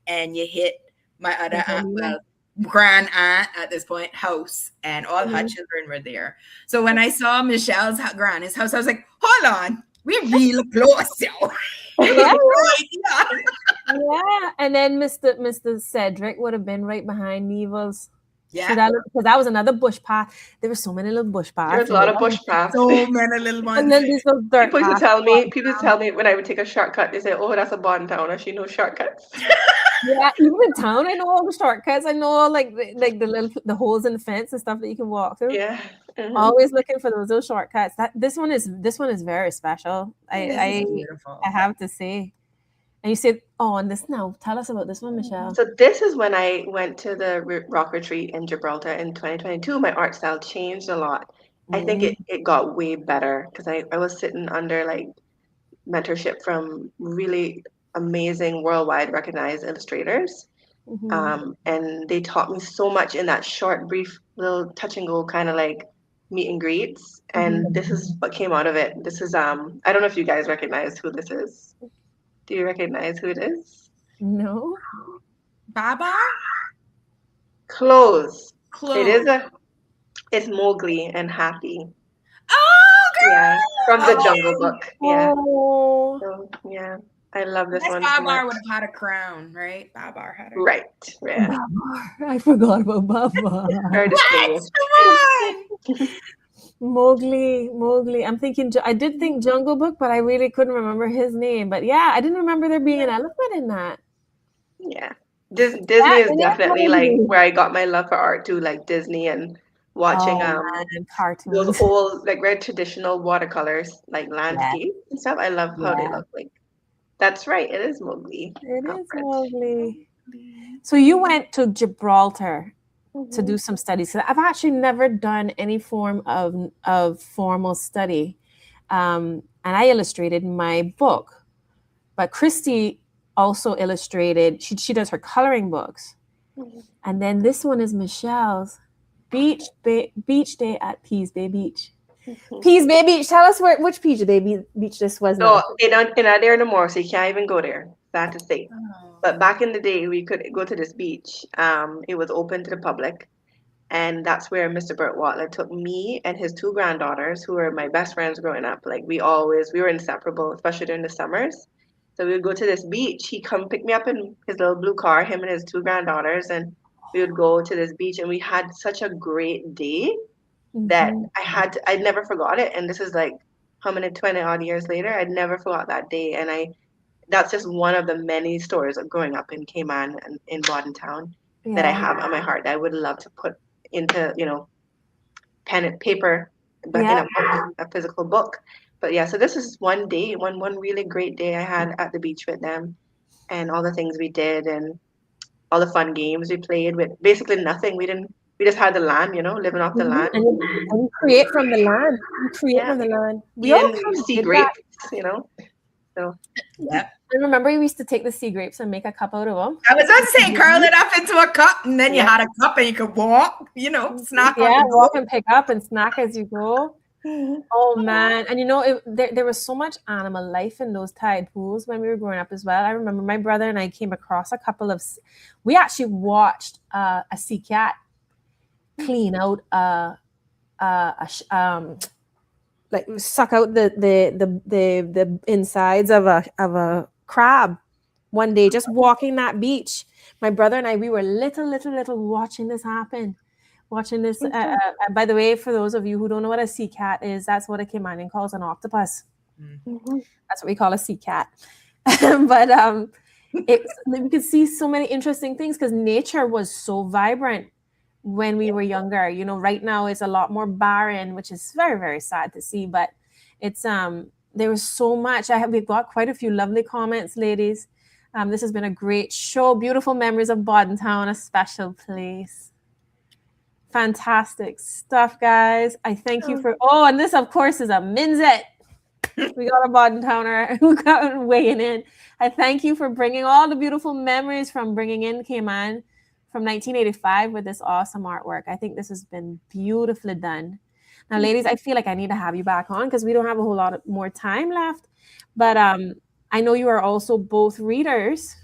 and you hit my other aunt, grand aunt at this point, house, and all her children were there. So when I saw Michelle's granny's house, I was like, hold on, we're real close, yo. Yeah. And then Mr. Cedric would have been right behind Neville's. Yeah, because that was another bush path. There were so many little bush paths. There was a lot of bush paths. So many little ones. And then these little dirt people used to tell me when I would take a shortcut, they say, "Oh, that's a Bodden Town, and she knows shortcuts." Yeah, even in town, I know all the shortcuts. I know like the holes in the fence and stuff that you can walk through. Yeah, always looking for those little shortcuts. This one is very special. I have to say. And you said, and this now. Tell us about this one, Michelle. So this is when I went to the Rock Retreat in Gibraltar in 2022. My art style changed a lot. I think it got way better because I was sitting under like mentorship from really amazing worldwide recognized illustrators. And they taught me so much in that short, brief, little touch and go kind of like meet and greets. And this is what came out of it. This is, I don't know if you guys recognize who this is. Do you recognize who it is? No. Baba? Close. It's Mowgli and Happy. Oh, girl! Yeah, from the Jungle Book. Yeah. Oh. So, yeah, I love this one. Babar would have had a crown, right? Babar had a crown. Right. Yeah. Babar. I forgot about Babar. What? Mowgli. I'm thinking, I did think Jungle Book, but I really couldn't remember his name. But yeah, I didn't remember there being an elephant in that. Yeah. Disney is definitely like where I got my love for art too, like Disney and watching cartoons. Those old, like very traditional watercolors, like landscape and stuff. I love how they look like. That's right. It is Mowgli. It is Mowgli. So you went to Gibraltar to do some studies. I've actually never done any form of formal study. And I illustrated my book. But Kristi also illustrated, she does her coloring books. And then this one is Michelle's. beach day at Pease Bay Beach. Pease Bay Beach. Tell us which Pease Bay Beach this was. No, they're not there no more, so you can't even go there. Sad to say. But back in the day, we could go to this beach. It was open to the public, and that's where Mr. Burt Watler took me and his two granddaughters, who were my best friends growing up. Like we were inseparable, especially during the summers. So we would go to this beach. He'd come pick me up in his little blue car, him and his two granddaughters, and we would go to this beach, and we had such a great day that I never forgot it. And this is like how many 20 odd years later, I'd never forgot that day. And that's just one of the many stories of growing up in Cayman and in Bordentown that I have on my heart that I would love to put into, pen and paper, but in a book, a physical book. But yeah, so this is one day, one really great day I had at the beach with them, and all the things we did and all the fun games we played with basically nothing. We just had the land, living off the land. And we create from the land. From the land. We all kind of sea did grapes, that. So yeah. I remember we used to take the sea grapes and make a cup out of them. I was about to say, curl it up into a cup, and then you had a cup and you could walk, snack. Yeah, walk and pick up and snack as you go. Oh man. And there was so much animal life in those tide pools when we were growing up as well. I remember my brother and I came across we actually watched a sea cat clean out like suck out the insides of a crab one day, just walking that beach. My brother and I, we were little watching this happen. By the way, for those of you who don't know what a sea cat is, that's what a Caymanian calls an octopus. That's what we call a sea cat. But we could see so many interesting things because nature was so vibrant when we were younger. Right now it's a lot more barren, which is very, very sad to see. But it's there was so much. We've got quite a few lovely comments, ladies. This has been a great show. Beautiful memories of Bordentown, a special place. Fantastic stuff, guys. I thank you for. Oh, and this, of course, is a Minzet. We got a Bordentowner who got weighing in. I thank you for bringing all the beautiful memories from bringing in Cayman from 1985 with this awesome artwork. I think this has been beautifully done. Now, ladies, I feel like I need to have you back on because we don't have a whole lot more time left. But I know you are also both readers.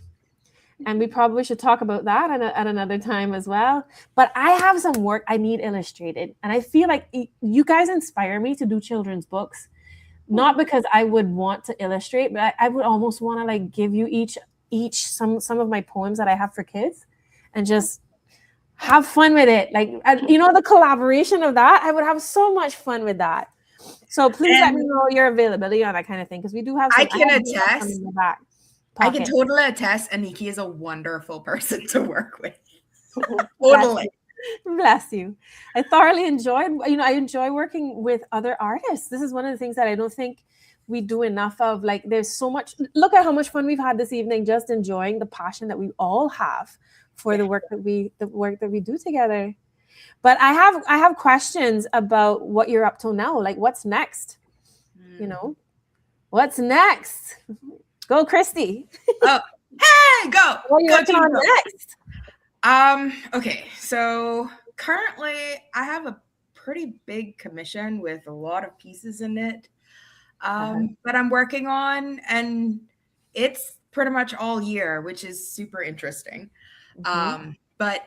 And we probably should talk about that at another time as well. But I have some work I need illustrated. And I feel like you guys inspire me to do children's books. Not because I would want to illustrate, but I would almost want to like give you each some of my poems that I have for kids and just have fun with it. Like, the collaboration of that, I would have so much fun with that. So please let me know your availability on that kind of thing. Because we do have I can attest. In the back. I can totally attest. Aniki is a wonderful person to work with. Totally. Bless you. I thoroughly enjoyed, I enjoy working with other artists. This is one of the things that I don't think we do enough of. Like, there's so much. Look at how much fun we've had this evening, just enjoying the passion that we all have for the work that we do together. But I have questions about what you're up to now. Like, what's next? What's next? Go, Kristi. Oh, hey, go. What are you working on next? Okay, so currently I have a pretty big commission with a lot of pieces in it that I'm working on, and it's pretty much all year, which is super interesting. But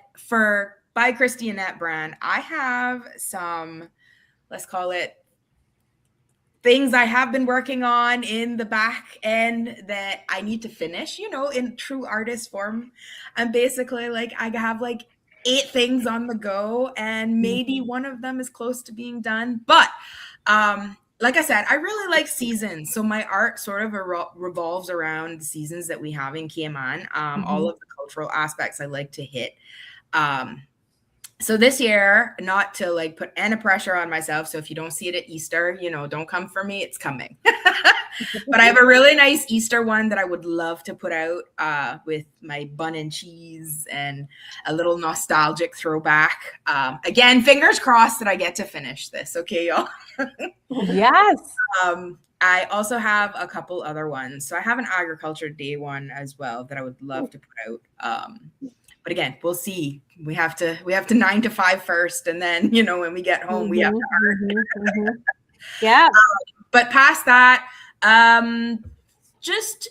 by Kristi Annette brand, I have some, let's call it, things I have been working on in the back end that I need to finish, in true artist form. And basically, like, I have like 8 things on the go, and maybe one of them is close to being done. But like I said, I really like seasons. So my art sort of revolves around the seasons that we have in Cayman. All of the cultural aspects I like to hit. So this year, not to like put any pressure on myself. So if you don't see it at Easter, don't come for me. It's coming. But I have a really nice Easter one that I would love to put out with my bun and cheese and a little nostalgic throwback. Again, fingers crossed that I get to finish this. Okay, y'all? Yes. I also have a couple other ones. So I have an Agriculture Day one as well that I would love to put out. But again, we'll see. We have to 9 to 5 first, and then when we get home, we have to art. Yeah. But past that, just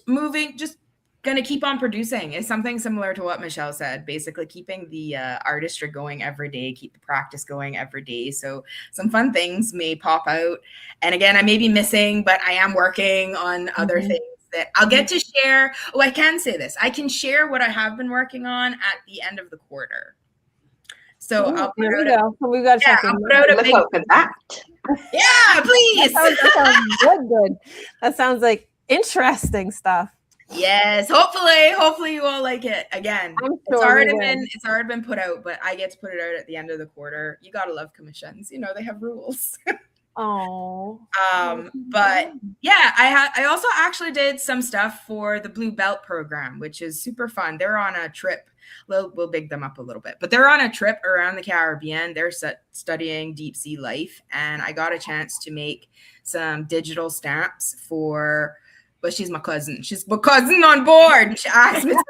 gonna keep on producing is something similar to what Michelle said. Basically, keeping the artistry going every day, keep the practice going every day. So some fun things may pop out, and again, I may be missing, but I am working on other things that I'll get to share. Oh, I can say this. I can share what I have been working on at the end of the quarter. So there we go. So we've got to check in. Look out for that. Yeah, please. That sounds good. That sounds like interesting stuff. Yes, hopefully you all like it. Again, I'm sure it's already been put out, but I get to put it out at the end of the quarter. You gotta love commissions. They have rules. Oh. But yeah, I also actually did some stuff for the Blue Belt program, which is super fun. They're on a trip. We'll big them up a little bit, but they're on a trip around the Caribbean. They're studying deep sea life, and I got a chance to make some digital stamps for. But she's my cousin. She's my cousin on board. She asked me to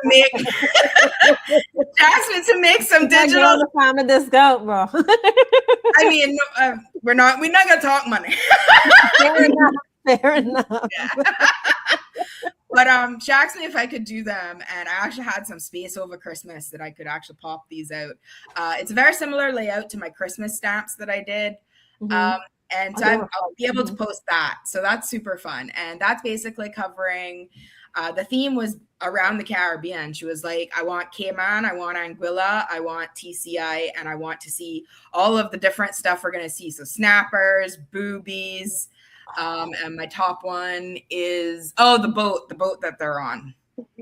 make some digital. The time of this goat, bro. I mean, we're not gonna talk money. Fair enough. Yeah. But she asked me if I could do them, and I actually had some space over Christmas that I could actually pop these out. It's a very similar layout to my Christmas stamps that I did. And so I'll be able to post that. So that's super fun. And that's basically covering, the theme was around the Caribbean. She was like, I want Cayman, I want Anguilla, I want TCI, and I want to see all of the different stuff we're going to see. So snappers, boobies. And my top one is, the boat that they're on.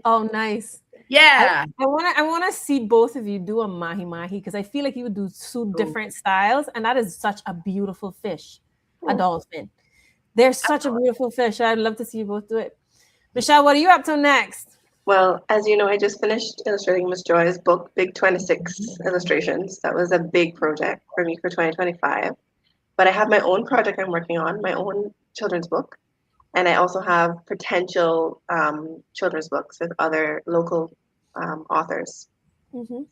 Oh, nice. Yeah. I want to see both of you do a mahi-mahi, because I feel like you would do two different styles, and that is such a beautiful fish, a dolphin. They're such a beautiful fish. I'd love to see you both do it. Michelle, what are you up to next? Well, as you know, I just finished illustrating Miss Joy's book, Big 26 Illustrations. That was a big project for me for 2025. But I have my own project I'm working on, my own children's book. And I also have potential children's books with other local authors.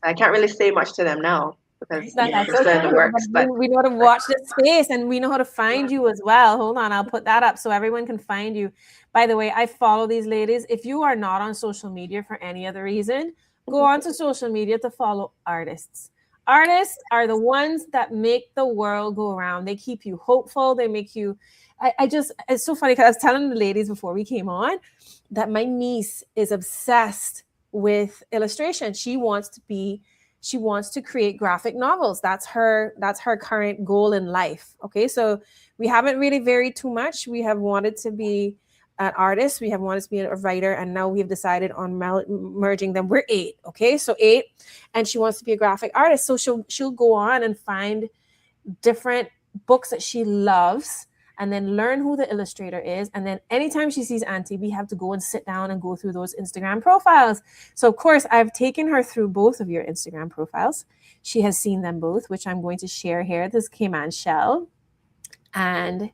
I can't really say much to them now because it's still in the works. But we know how to watch this space, and we know how to find you as well. Hold on, I'll put that up so everyone can find you. By the way, I follow these ladies. If you are not on social media for any other reason, go on to social media to follow artists. Artists are the ones that make the world go around. They keep you hopeful. They make you... it's so funny because I was telling the ladies before we came on that my niece is obsessed with illustration. She wants to create graphic novels. That's her current goal in life. Okay. So we haven't really varied too much. We have wanted to be an artist. We have wanted to be a writer. And now we've decided on merging them. We're 8. Okay. So 8, and she wants to be a graphic artist. So she'll go on and find different books that she loves, and then learn who the illustrator is. And then anytime she sees Auntie, we have to go and sit down and go through those Instagram profiles. So of course, I've taken her through both of your Instagram profiles. She has seen them both, which I'm going to share here. This is Cayman Shell and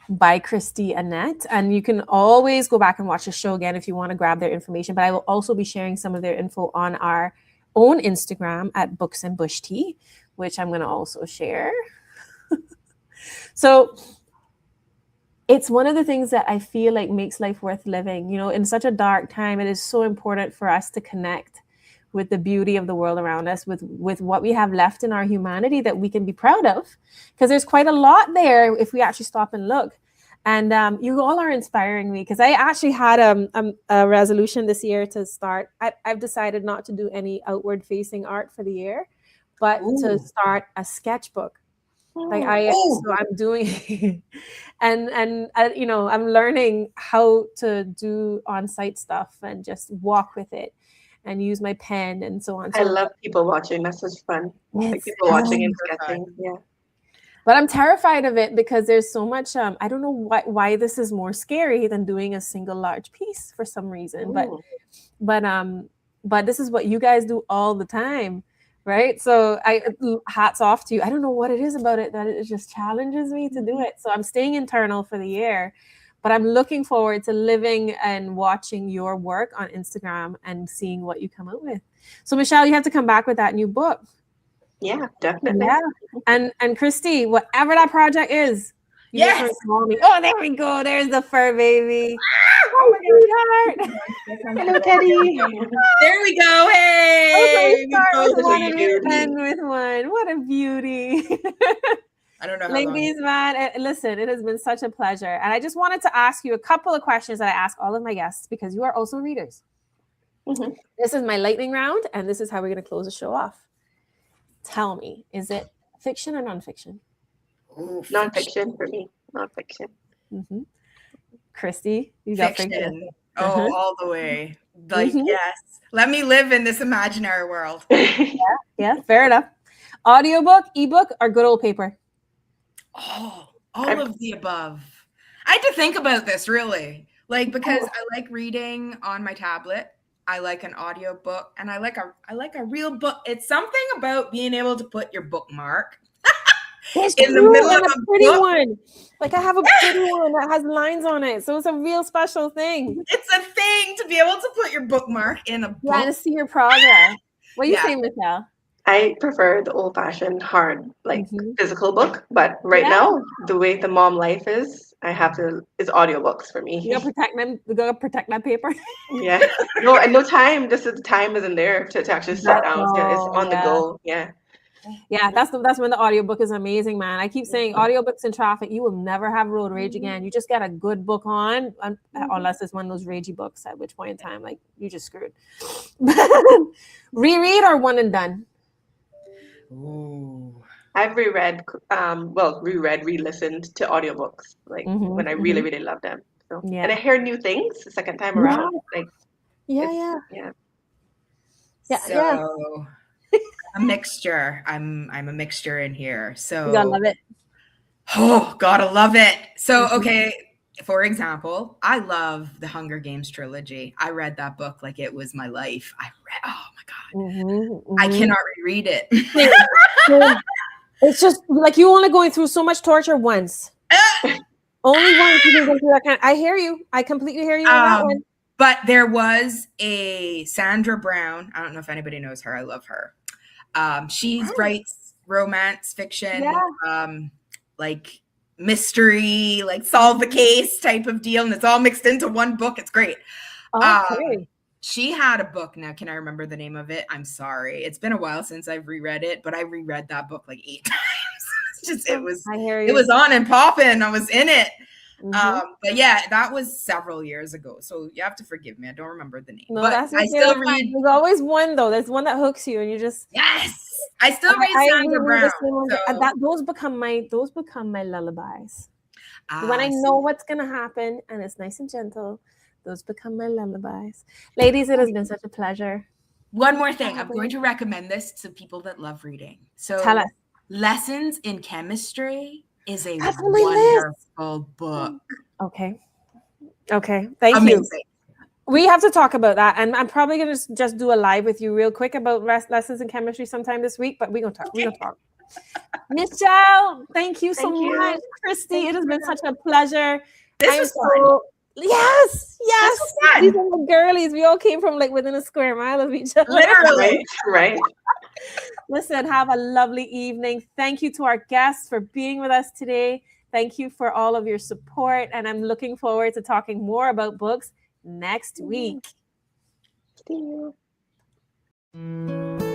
by Kristi Annette. And you can always go back and watch the show again if you want to grab their information. But I will also be sharing some of their info on our own Instagram at Books and Bush Tea, which I'm going to also share. So it's one of the things that I feel like makes life worth living. In such a dark time, it is so important for us to connect with the beauty of the world around us, with what we have left in our humanity that we can be proud of, because there's quite a lot there if we actually stop and look. And you all are inspiring me, because I actually had a resolution this year to start. I've decided not to do any outward facing art for the year, but to start a sketchbook. So I'm doing, and I'm learning how to do on-site stuff and just walk with it and use my pen and so on. So I love people watching. That's such fun. Like people watching and sketching. Yeah. But I'm terrified of it because there's so much. I don't know why this is more scary than doing a single large piece for some reason. But this is what you guys do all the time. Right. So hats off to you. I don't know what it is about it that it just challenges me to do it. So I'm staying internal for the year, but I'm looking forward to living and watching your work on Instagram and seeing what you come out with. So Michelle, you have to come back with that new book. Yeah, definitely. Yeah. And Kristi, whatever that project is, you Yes. just call me. Oh, there we go. There's the fur baby. Oh, sweetheart. Hello, Teddy. There we go. Hey, We start with both one of and you. we end with one. What a beauty. I don't know how Ladies, man, listen, it has been such a pleasure. And I just wanted to ask you a couple of questions that I ask all of my guests because you are also readers. Mm-hmm. This is my lightning round, and this is how we're going to close the show off. Tell me, is it fiction or nonfiction? Nonfiction for me. Nonfiction. Mm-hmm. Kristi, you got fiction. All the way. Like, Mhm. yes. Let me live in this imaginary world. Yeah, fair enough. Audiobook, ebook, or good old paper? Oh, all of the above. I had to think about this really. Like, because I like reading on my tablet. I like an audiobook, and I like a real book. It's something about being able to put your bookmark in the middle of a pretty book. one. Like I have a pretty one that has lines on it, so it's a real special thing. It's a thing to be able to put your bookmark in a book. Yeah, and to see your progress. What do you say, Michelle? I prefer the old-fashioned, hard, like physical book. But right now, the way the mom life is, it's audiobooks for me. You gotta protect them. You gotta protect that paper. Yeah. No time. Just the time isn't there to actually sit down. It's on the go. Yeah. Yeah, that's when the audiobook is amazing, man. I keep saying audiobooks in traffic, you will never have road rage again. You just get a good book on, unless it's one of those ragey books, at which point in time, like, you just screwed. Reread or one and done? Ooh. I've re-listened to audiobooks, like when I really, really love them. So, and I hear new things the second time around. Like, yeah. So a mixture. I'm a mixture in here. So you gotta love it. Oh, gotta love it. So okay, for example, I love the Hunger Games trilogy. I read that book like it was my life. Oh my God. I cannot reread it. It's just like you only going through so much torture once. Only once you can go through that kind. I hear you. I completely hear you on that one. But there was a Sandra Brown. I don't know if anybody knows her. I love her. She writes romance fiction, like mystery, like solve the case type of deal, and it's all mixed into one book. It's great. Okay. She had a book. Now, can I remember the name of it? I'm sorry. It's been a while since I've reread it, but I reread that book like 8 times. It was on and popping. I was in it. But yeah, that was several years ago. So you have to forgive me. I don't remember the name. No, but that's I still read. There's always one though. There's one that hooks you, and you just I still read Sandra Brown. Those become my lullabies. When I know what's gonna happen and it's nice and gentle, those become my lullabies. Ladies, it has been such a pleasure. One more thing. I'm going to recommend this to people that love reading. So tell us. Lessons in Chemistry is a wonderful book. Okay. Thank you. We have to talk about that, and I'm probably gonna just do a live with you real quick about lessons in chemistry sometime this week. But we're gonna talk. We're gonna talk. Michelle, thank you so much. Kristi, it has been such a pleasure. This was fun. Yes. These are the girlies. We all came from like within a square mile of each other. Literally, right. Listen, have a lovely evening. Thank you to our guests for being with us today. Thank you for all of your support, and I'm looking forward to talking more about books next week. See you.